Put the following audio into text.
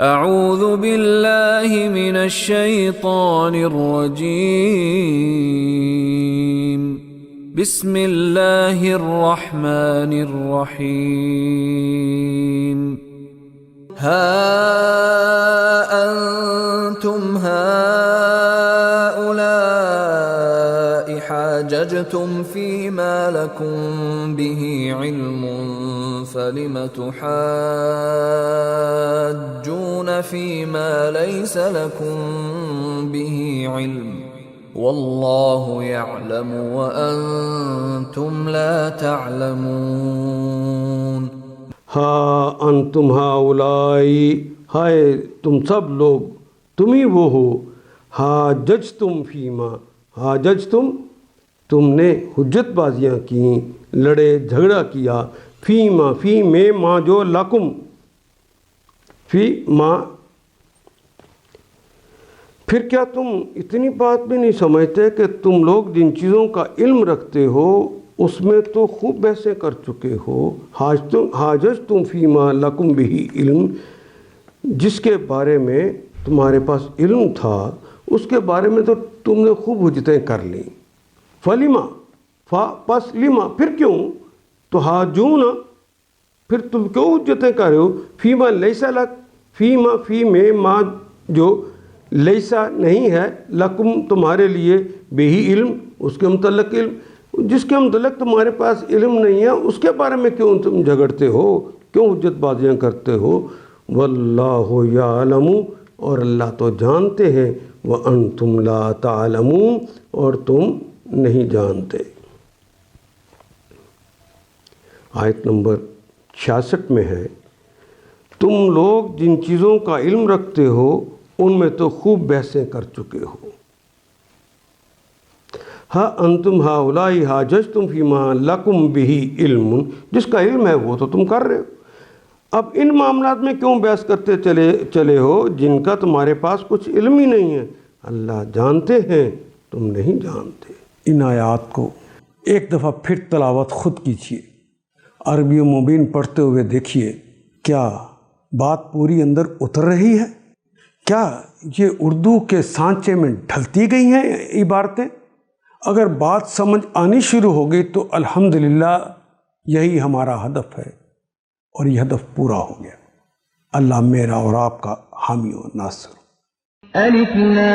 اعوذ باللہ من الشیطان الرجیم بسم اللہ الرحمن الرحیم ہا انتم هؤلاء حاججتم فيما لكم به علم فلم تحاجون فيما ليس لكم به علم واللہ یعلم وانتم لا تعلمون۔ ہاں انتم ہاؤلائی، ہائے تم سب لوگ، تم ہی وہ ہو، حاججتم فیما، حاججتم تم نے حجت بازیاں کیں، لڑے جھگڑا کیا، فیما فی میں ما جو لکم، فی ما، پھر کیا تم اتنی بات بھی نہیں سمجھتے کہ تم لوگ جن چیزوں کا علم رکھتے ہو اس میں تو خوب بحثیں کر چکے ہو۔ حاججتم فیما لکم بہی علم، جس کے بارے میں تمہارے پاس علم تھا اس کے بارے میں تو تم نے خوب حجتیں کر لیں۔ فلیما، پس لما، پھر کیوں؟ تو حاجون، پھر تم کیوں حجتیں کر رہے ہو؟ فیما لیسا لک، فیما فی میں ما جو لیسا نہیں ہے لکم تمہارے لیے بہی علم، اس کے متعلق علم، جس کے متعلق تمہارے پاس علم نہیں ہے اس کے بارے میں کیوں تم جھگڑتے ہو، کیوں حجت بازیاں کرتے ہو؟ واللہ یعلم، اور اللہ تو جانتے ہیں، وانتم لا تعلمون، اور تم نہیں جانتے۔ آیت نمبر 66 میں ہے، تم لوگ جن چیزوں کا علم رکھتے ہو ان میں تو خوب بحثیں کر چکے ہو۔ ہاں انتم ہاؤلائی حاججتم فیما لکم بہی علم، جس کا علم ہے وہ تو تم کر رہے ہو، اب ان معاملات میں کیوں بحث کرتے چلے ہو جن کا تمہارے پاس کچھ علم ہی نہیں ہے؟ اللہ جانتے ہیں، تم نہیں جانتے۔ ان آیات کو ایک دفعہ پھر تلاوت خود کیجیے، عربی مبین پڑھتے ہوئے دیکھیے، کیا بات پوری اندر اتر رہی ہے؟ کیا یہ اردو کے سانچے میں ڈھلتی گئی ہیں عبارتیں؟ اگر بات سمجھ آنی شروع ہو گئی تو الحمدللہ یہی ہمارا ہدف ہے، اور یہ ہدف پورا ہو گیا۔ اللہ میرا اور آپ کا حامی و ناصر۔ الف لام